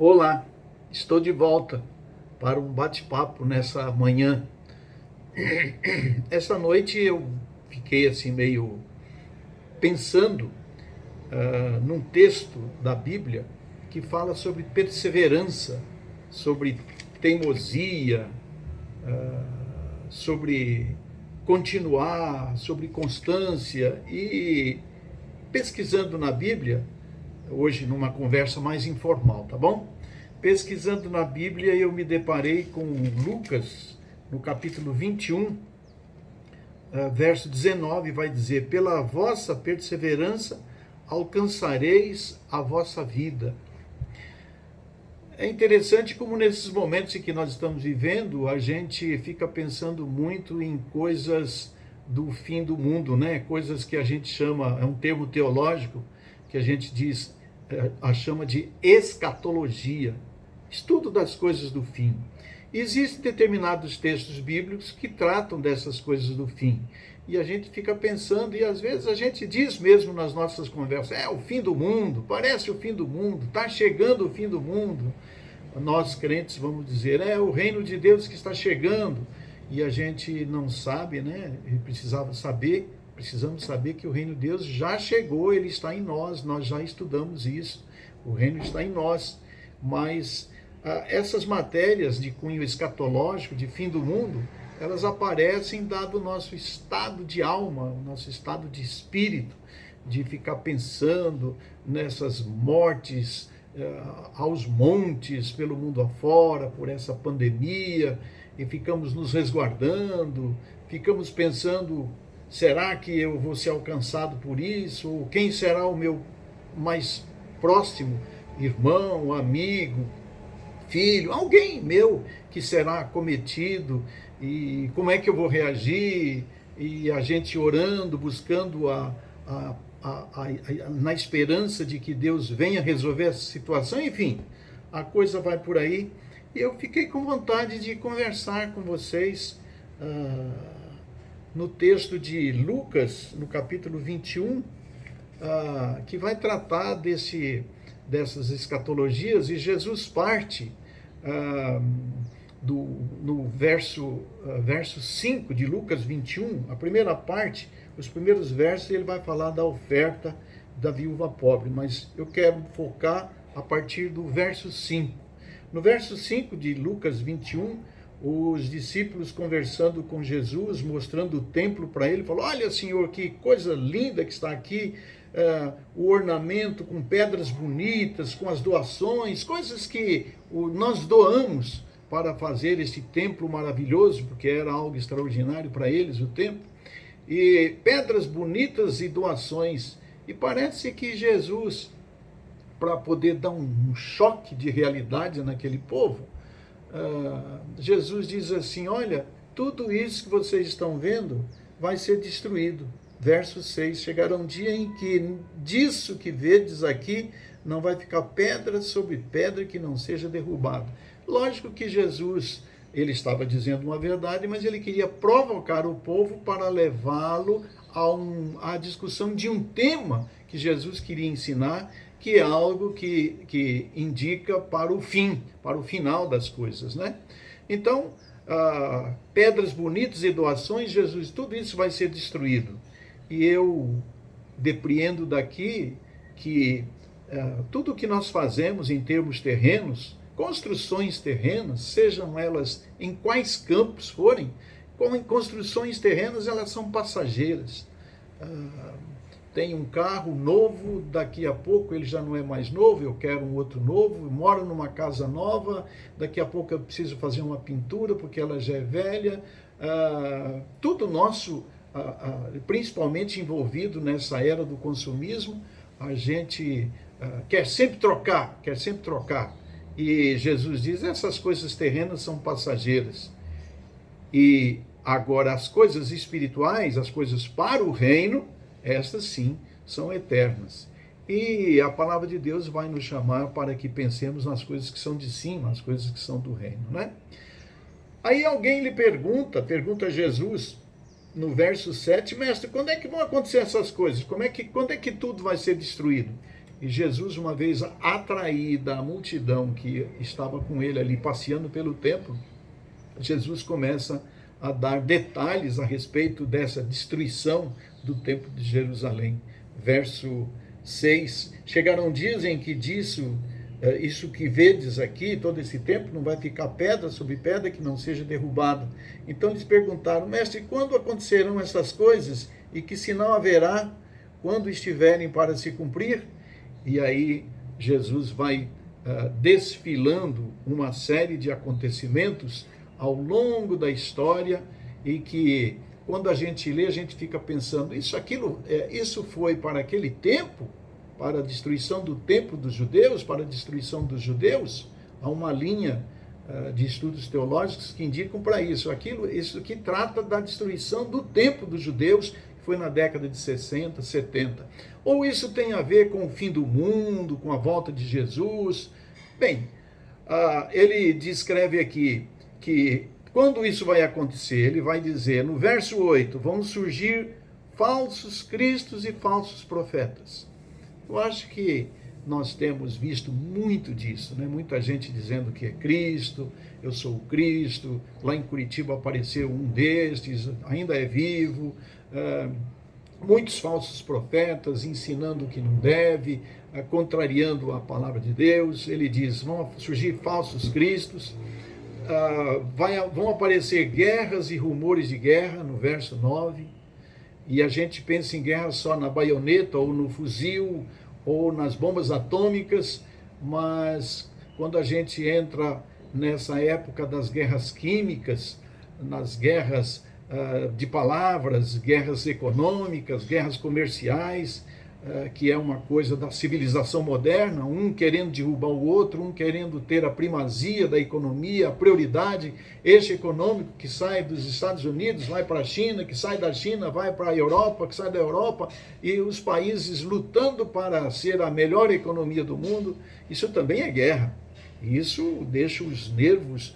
Olá, estou de volta para um bate-papo nessa manhã. Essa noite eu fiquei assim meio pensando num texto da Bíblia que fala sobre perseverança, sobre teimosia, sobre continuar, sobre constância e pesquisando na Bíblia, hoje numa conversa mais informal, tá bom? Pesquisando na Bíblia, eu me deparei com Lucas, no capítulo 21, verso 19, vai dizer: pela vossa perseverança alcançareis a vossa vida. É interessante como nesses momentos em que nós estamos vivendo, a gente fica pensando muito em coisas do fim do mundo, né? Coisas que a gente chama, é um termo teológico, que a gente diz, chama de escatologia, estudo das coisas do fim. Existem determinados textos bíblicos que tratam dessas coisas do fim. E a gente fica pensando, e às vezes a gente diz mesmo nas nossas conversas, é o fim do mundo, parece o fim do mundo, está chegando o fim do mundo. Nós crentes vamos dizer, é o reino de Deus que está chegando. E a gente não sabe, né? Precisamos saber que o reino de Deus já chegou, ele está em nós já estudamos isso, o reino está em nós. Mas essas matérias de cunho escatológico, de fim do mundo, elas aparecem dado o nosso estado de alma, o nosso estado de espírito, de ficar pensando nessas mortes aos montes pelo mundo afora, por essa pandemia, e ficamos nos resguardando, ficamos pensando, será que eu vou ser alcançado por isso? Ou quem será o meu mais próximo irmão, amigo, filho, alguém meu que será acometido, e como é que eu vou reagir? E a gente orando, buscando na esperança de que Deus venha resolver essa situação. Enfim, a coisa vai por aí. E eu fiquei com vontade de conversar com vocês no texto de Lucas, no capítulo 21, que vai tratar dessas escatologias, e Jesus parte no verso 5 de Lucas 21, a primeira parte, os primeiros versos, ele vai falar da oferta da viúva pobre, mas eu quero focar a partir do verso 5. No verso 5 de Lucas 21, os discípulos conversando com Jesus, mostrando o templo para ele, falou: olha, Senhor, que coisa linda que está aqui, o ornamento com pedras bonitas, com as doações, coisas que nós doamos para fazer este templo maravilhoso, porque era algo extraordinário para eles, o templo, e pedras bonitas e doações. E parece que Jesus, para poder dar um choque de realidade naquele povo, Jesus diz assim: olha, tudo isso que vocês estão vendo vai ser destruído. Verso 6, chegará um dia em que disso que vedes aqui não vai ficar pedra sobre pedra que não seja derrubada. Lógico que Jesus, ele estava dizendo uma verdade, mas ele queria provocar o povo para levá-lo à discussão de um tema que Jesus queria ensinar, que é algo que indica para o fim, para o final das coisas, né? Então, pedras bonitas e doações, Jesus, tudo isso vai ser destruído. E eu depreendo daqui que tudo que nós fazemos em termos terrenos, construções terrenas, sejam elas em quais campos forem, como em construções terrenas, elas são passageiras. Tem um carro novo, daqui a pouco ele já não é mais novo, eu quero um outro novo, eu moro numa casa nova, daqui a pouco eu preciso fazer uma pintura porque ela já é velha. Tudo nosso, principalmente envolvido nessa era do consumismo, a gente quer sempre trocar. E Jesus diz, essas coisas terrenas são passageiras. E agora as coisas espirituais, as coisas para o reino, estas sim são eternas. E a palavra de Deus vai nos chamar para que pensemos nas coisas que são de cima, as coisas que são do reino, né? Aí alguém lhe pergunta a Jesus, no verso 7, mestre, quando é que vão acontecer essas coisas? Quando é que tudo vai ser destruído? E Jesus, uma vez atraída a multidão que estava com ele ali passeando pelo templo, Jesus começa a dar detalhes a respeito dessa destruição do templo de Jerusalém. Verso 6, chegarão dias em que disso, isso que vedes aqui, todo esse templo, não vai ficar pedra sobre pedra que não seja derrubada. Então eles perguntaram, mestre, quando acontecerão essas coisas e que sinal haverá quando estiverem para se cumprir? E aí Jesus vai desfilando uma série de acontecimentos ao longo da história e que, quando a gente lê, a gente fica pensando, isso foi para aquele tempo, para a destruição do templo dos judeus, para a destruição dos judeus? Há uma linha de estudos teológicos que indicam para isso. Isso que trata da destruição do templo dos judeus, que foi na década de 60, 70. Ou isso tem a ver com o fim do mundo, com a volta de Jesus? Bem, ele descreve aqui que quando isso vai acontecer, ele vai dizer no verso 8, vão surgir falsos cristos e falsos profetas. Eu acho que nós temos visto muito disso, né? Muita gente dizendo que é Cristo, eu sou o Cristo, lá em Curitiba apareceu um destes, ainda é vivo, muitos falsos profetas ensinando o que não deve, contrariando a palavra de Deus. Ele diz, vão surgir falsos cristos, vão aparecer guerras e rumores de guerra, no verso 9, e a gente pensa em guerra só na baioneta, ou no fuzil, ou nas bombas atômicas, mas quando a gente entra nessa época das guerras químicas, nas guerras de palavras, guerras econômicas, guerras comerciais, que é uma coisa da civilização moderna, um querendo derrubar o outro, um querendo ter a primazia da economia, a prioridade, eixo econômico que sai dos Estados Unidos, vai para a China, que sai da China, vai para a Europa, que sai da Europa, e os países lutando para ser a melhor economia do mundo. Isso também é guerra. Isso deixa os nervos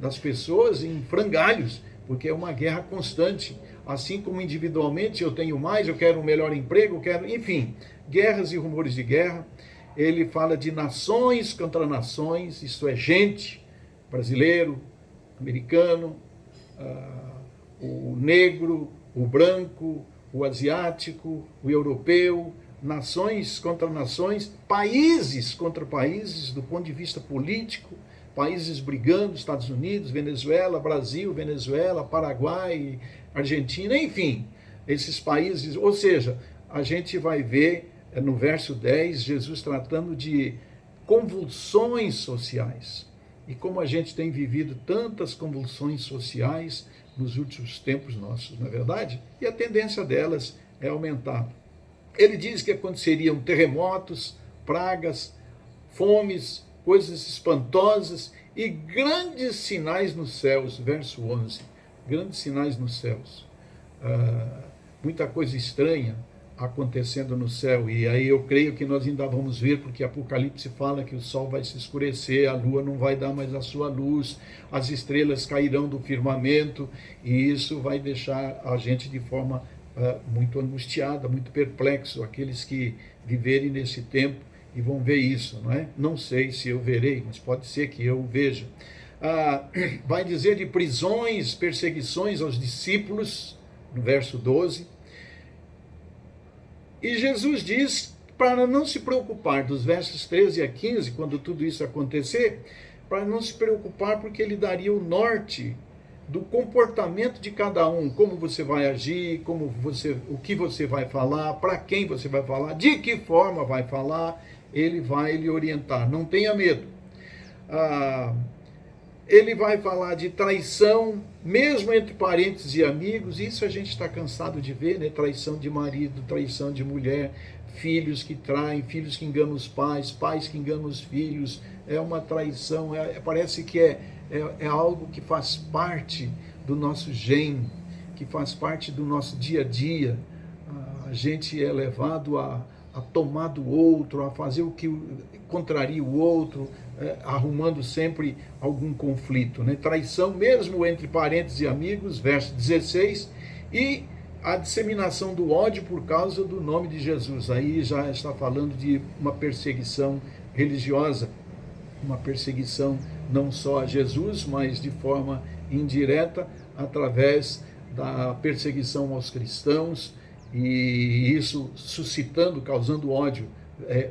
das pessoas em frangalhos, porque é uma guerra constante. Assim como individualmente eu tenho mais, eu quero um melhor emprego, enfim, guerras e rumores de guerra. Ele fala de nações contra nações, isto é, gente, brasileiro, americano, o negro, o branco, o asiático, o europeu, nações contra nações, países contra países, do ponto de vista político, países brigando, Estados Unidos, Venezuela, Brasil, Venezuela, Paraguai, Argentina, enfim, esses países. Ou seja, a gente vai ver no verso 10, Jesus tratando de convulsões sociais. E como a gente tem vivido tantas convulsões sociais nos últimos tempos nossos, não é verdade? E a tendência delas é aumentar. Ele diz que aconteceriam terremotos, pragas, fomes, coisas espantosas e grandes sinais nos céus, verso 11, grandes sinais nos céus, muita coisa estranha acontecendo no céu, e aí eu creio que nós ainda vamos ver, porque Apocalipse fala que o sol vai se escurecer, a lua não vai dar mais a sua luz, as estrelas cairão do firmamento, e isso vai deixar a gente de forma muito angustiada, muito perplexo, aqueles que viverem nesse tempo e vão ver isso, não é? Não sei se eu verei, mas pode ser que eu veja. Vai dizer de prisões, perseguições aos discípulos, no verso 12. E Jesus diz para não se preocupar, dos versos 13 a 15, quando tudo isso acontecer, para não se preocupar, porque ele daria o norte do comportamento de cada um, como você vai agir, o que você vai falar, para quem você vai falar, de que forma vai falar, ele vai lhe orientar. Não tenha medo. Ele vai falar de traição, mesmo entre parentes e amigos. Isso a gente está cansado de ver, né? Traição de marido, traição de mulher, filhos que traem, filhos que enganam os pais, pais que enganam os filhos. É uma traição, parece que é algo que faz parte do nosso gene, que faz parte do nosso dia a dia. A gente é levado a tomar do outro, a fazer o que contraria o outro, arrumando sempre algum conflito, né? Traição mesmo entre parentes e amigos, verso 16, e a disseminação do ódio por causa do nome de Jesus. Aí já está falando de uma perseguição religiosa, uma perseguição não só a Jesus, mas de forma indireta, através da perseguição aos cristãos, e isso suscitando, causando ódio,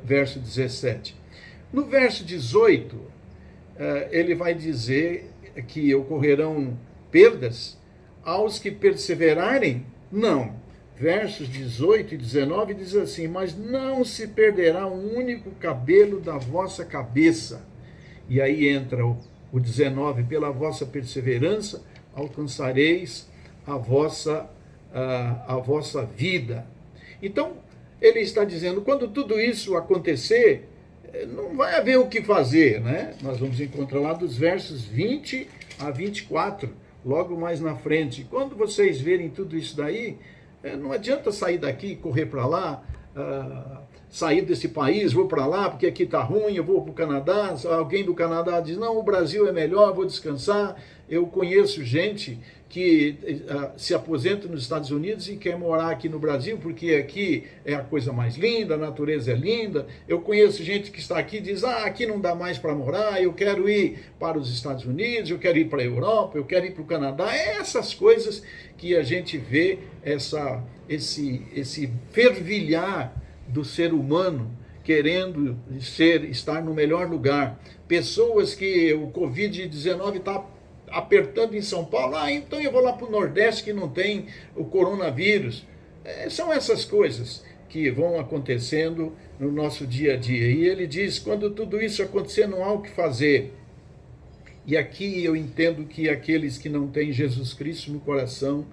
verso 17. No verso 18, ele vai dizer que ocorrerão perdas aos que perseverarem. Não. Versos 18 e 19 diz assim: mas não se perderá um único cabelo da vossa cabeça. E aí entra o 19: pela vossa perseverança alcançareis a vossa vida. Então, ele está dizendo, quando tudo isso acontecer, não vai haver o que fazer, né? Nós vamos encontrar lá dos versos 20 a 24, logo mais na frente. Quando vocês verem tudo isso daí, não adianta sair daqui e correr para lá, sair desse país, vou para lá porque aqui está ruim, eu vou para o Canadá. Alguém do Canadá diz, não, o Brasil é melhor, vou descansar. Eu conheço gente que se aposenta nos Estados Unidos e quer morar aqui no Brasil, porque aqui é a coisa mais linda, a natureza é linda. Eu conheço gente que está aqui e diz, aqui não dá mais para morar, eu quero ir para os Estados Unidos, eu quero ir para a Europa, eu quero ir para o Canadá. É essas coisas que a gente vê, esse fervilhar do ser humano querendo estar no melhor lugar. Pessoas que o Covid-19 está apertando em São Paulo, então eu vou lá para o Nordeste que não tem o coronavírus. São essas coisas que vão acontecendo no nosso dia a dia. E ele diz, quando tudo isso acontecer, não há o que fazer. E aqui eu entendo que aqueles que não têm Jesus Cristo no coração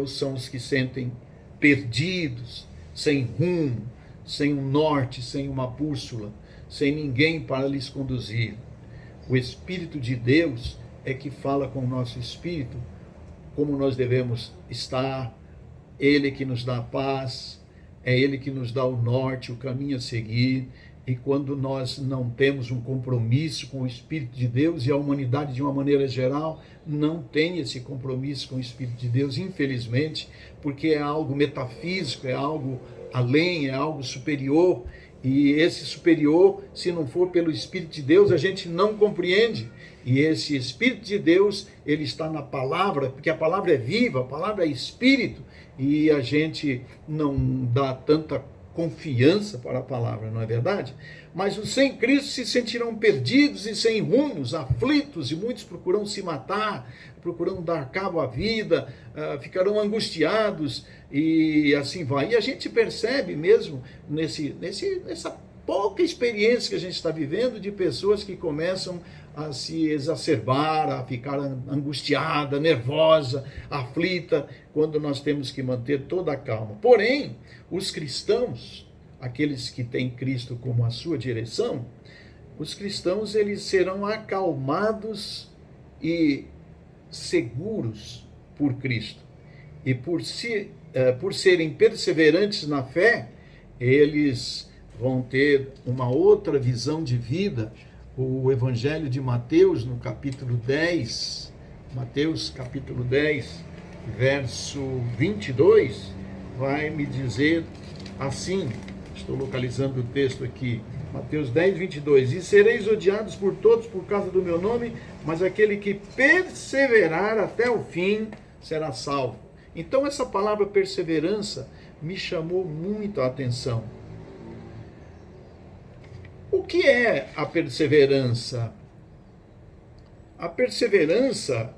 são os que sentem perdidos, sem rumo, sem um norte, sem uma bússola, sem ninguém para lhes conduzir. O Espírito de Deus é que fala com o nosso espírito como nós devemos estar. Ele que nos dá a paz, é Ele que nos dá o norte, o caminho a seguir. E quando nós não temos um compromisso com o Espírito de Deus, e a humanidade de uma maneira geral não tem esse compromisso com o Espírito de Deus, infelizmente, porque é algo metafísico, é algo além, é algo superior, e esse superior, se não for pelo Espírito de Deus, a gente não compreende. E esse Espírito de Deus, ele está na palavra, porque a palavra é viva, a palavra é Espírito, e a gente não dá tanta confiança para a palavra, não é verdade? Mas os sem Cristo se sentirão perdidos e sem rumos, aflitos, e muitos procurarão se matar, procurarão dar cabo à vida, ficarão angustiados, e assim vai. E a gente percebe mesmo nessa pouca experiência que a gente está vivendo, de pessoas que começam a se exacerbar, a ficar angustiada, nervosa, aflita, quando nós temos que manter toda a calma. Porém, os cristãos, aqueles que têm Cristo como a sua direção, os cristãos, eles serão acalmados e seguros por Cristo. E por serem perseverantes na fé, eles vão ter uma outra visão de vida. O Evangelho de Mateus, no capítulo 10, Mateus capítulo 10, verso 22, vai me dizer assim, estou localizando o texto aqui, Mateus 10, 22, e sereis odiados por todos por causa do meu nome, mas aquele que perseverar até o fim será salvo. Então essa palavra perseverança me chamou muito a atenção. O que é a perseverança? A perseverança,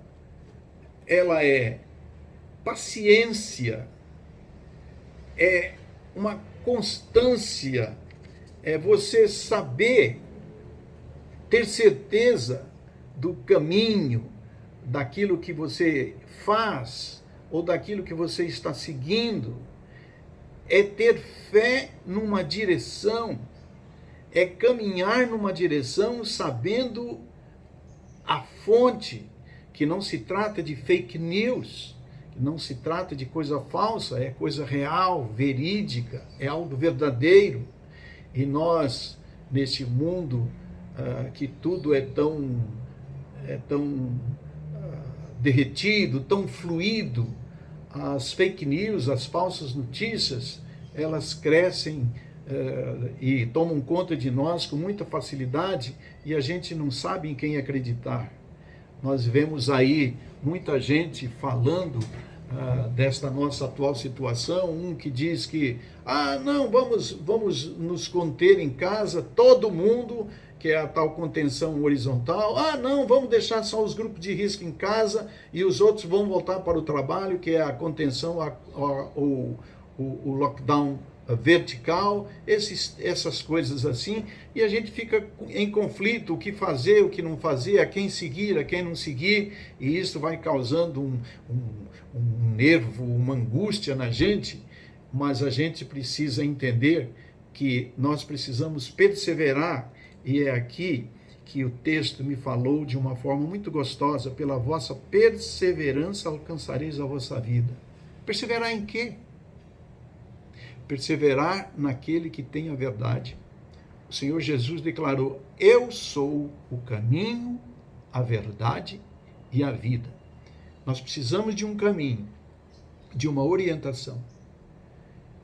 ela é paciência, é uma constância, é você saber, ter certeza do caminho, daquilo que você faz, ou daquilo que você está seguindo, é ter fé numa direção, é caminhar numa direção sabendo a fonte, que não se trata de fake news, que não se trata de coisa falsa, é coisa real, verídica, é algo verdadeiro. E nós, neste mundo que tudo é tão derretido, tão fluido, as fake news, as falsas notícias, elas crescem e tomam conta de nós com muita facilidade e a gente não sabe em quem acreditar. Nós vemos aí muita gente falando desta nossa atual situação, um que diz que, não, vamos nos conter em casa, todo mundo, que é a tal contenção horizontal. Não, vamos deixar só os grupos de risco em casa e os outros vão voltar para o trabalho, que é a contenção, o lockdown vertical, essas coisas assim, e a gente fica em conflito, o que fazer, o que não fazer, a quem seguir, a quem não seguir, e isso vai causando um nervo, uma angústia na gente, mas a gente precisa entender que nós precisamos perseverar, e é aqui que o texto me falou de uma forma muito gostosa: pela vossa perseverança alcançareis a vossa vida. Perseverar em quê? Perseverar naquele que tem a verdade. O Senhor Jesus declarou: eu sou o caminho, a verdade e a vida. Nós precisamos de um caminho, de uma orientação.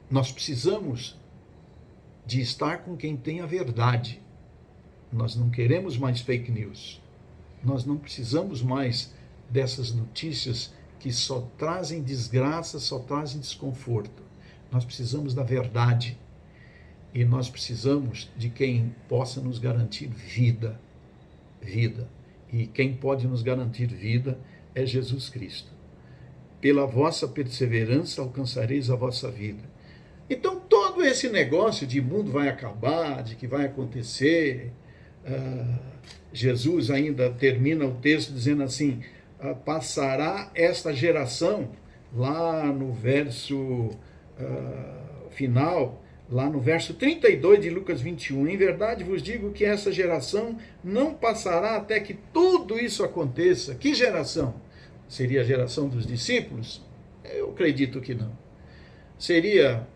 Nós precisamos de estar com quem tem a verdade. Nós não queremos mais fake news. Nós não precisamos mais dessas notícias que só trazem desgraça, só trazem desconforto. Nós precisamos da verdade e nós precisamos de quem possa nos garantir vida. E quem pode nos garantir vida é Jesus Cristo. Pela vossa perseverança alcançareis a vossa vida. Então todo esse negócio de mundo vai acabar, de que vai acontecer, Jesus ainda termina o texto dizendo assim: passará esta geração, lá no verso final, lá no verso 32 de Lucas 21, em verdade vos digo que essa geração não passará até que tudo isso aconteça. Que geração? Seria a geração dos discípulos? Eu acredito que não. Seria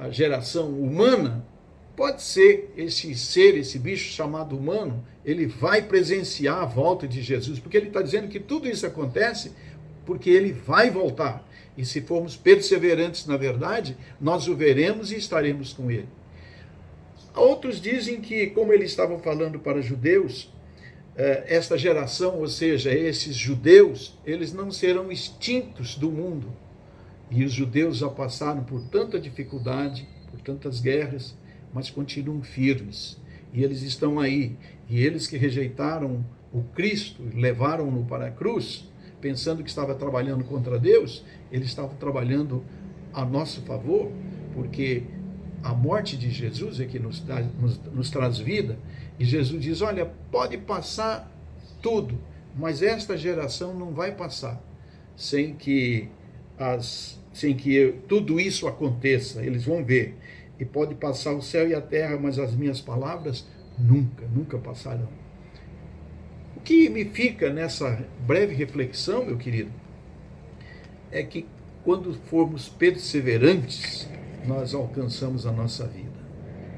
a geração humana? Pode ser esse ser, esse bicho chamado humano, ele vai presenciar a volta de Jesus, porque ele está dizendo que tudo isso acontece porque ele vai voltar. E se formos perseverantes na verdade, nós o veremos e estaremos com ele. Outros dizem que, como ele estava falando para judeus, esta geração, ou seja, esses judeus, eles não serão extintos do mundo. E os judeus já passaram por tanta dificuldade, por tantas guerras, mas continuam firmes. E eles estão aí. E eles que rejeitaram o Cristo, levaram-no para a cruz, pensando que estava trabalhando contra Deus, eles estavam trabalhando a nosso favor, porque a morte de Jesus é que nos traz vida, e Jesus diz: olha, pode passar tudo, mas esta geração não vai passar sem que tudo isso aconteça. Eles vão ver, e pode passar o céu e a terra, mas as minhas palavras nunca passarão. O que me fica nessa breve reflexão, meu querido, é que quando formos perseverantes, nós alcançamos a nossa vida.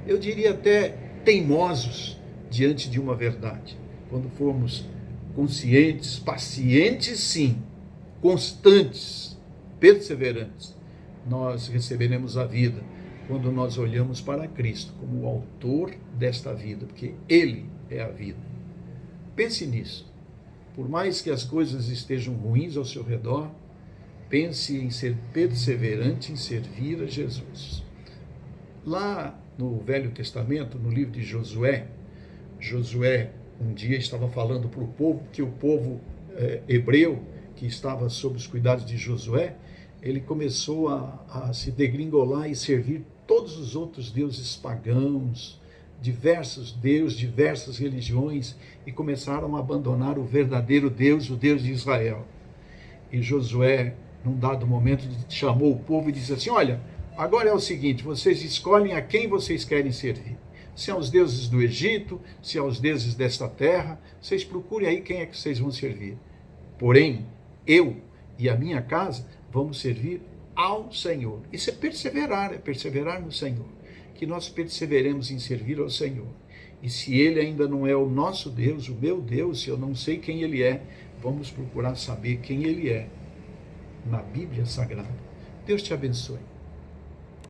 Eu diria até teimosos diante de uma verdade. Quando formos conscientes, pacientes sim, constantes, perseverantes, nós receberemos a vida quando nós olhamos para Cristo como o autor desta vida, porque Ele é a vida. Pense nisso. Por mais que as coisas estejam ruins ao seu redor, pense em ser perseverante em servir a Jesus. Lá no Velho Testamento, no livro de Josué um dia estava falando para o povo, que o povo hebreu, que estava sob os cuidados de Josué, ele começou a se degringolar e servir todos os outros deuses pagãos, diversos deuses, diversas religiões, e começaram a abandonar o verdadeiro Deus, o Deus de Israel. E Josué, num dado momento, chamou o povo e disse assim: olha, agora é o seguinte, vocês escolhem a quem vocês querem servir. Se aos deuses do Egito, se aos deuses desta terra, vocês procurem aí quem é que vocês vão servir. Porém, eu e a minha casa vamos servir ao Senhor. Isso é perseverar no Senhor. Que nós perseveremos em servir ao Senhor. E se Ele ainda não é o nosso Deus, o meu Deus, se eu não sei quem Ele é, vamos procurar saber quem Ele é na Bíblia Sagrada. Deus te abençoe.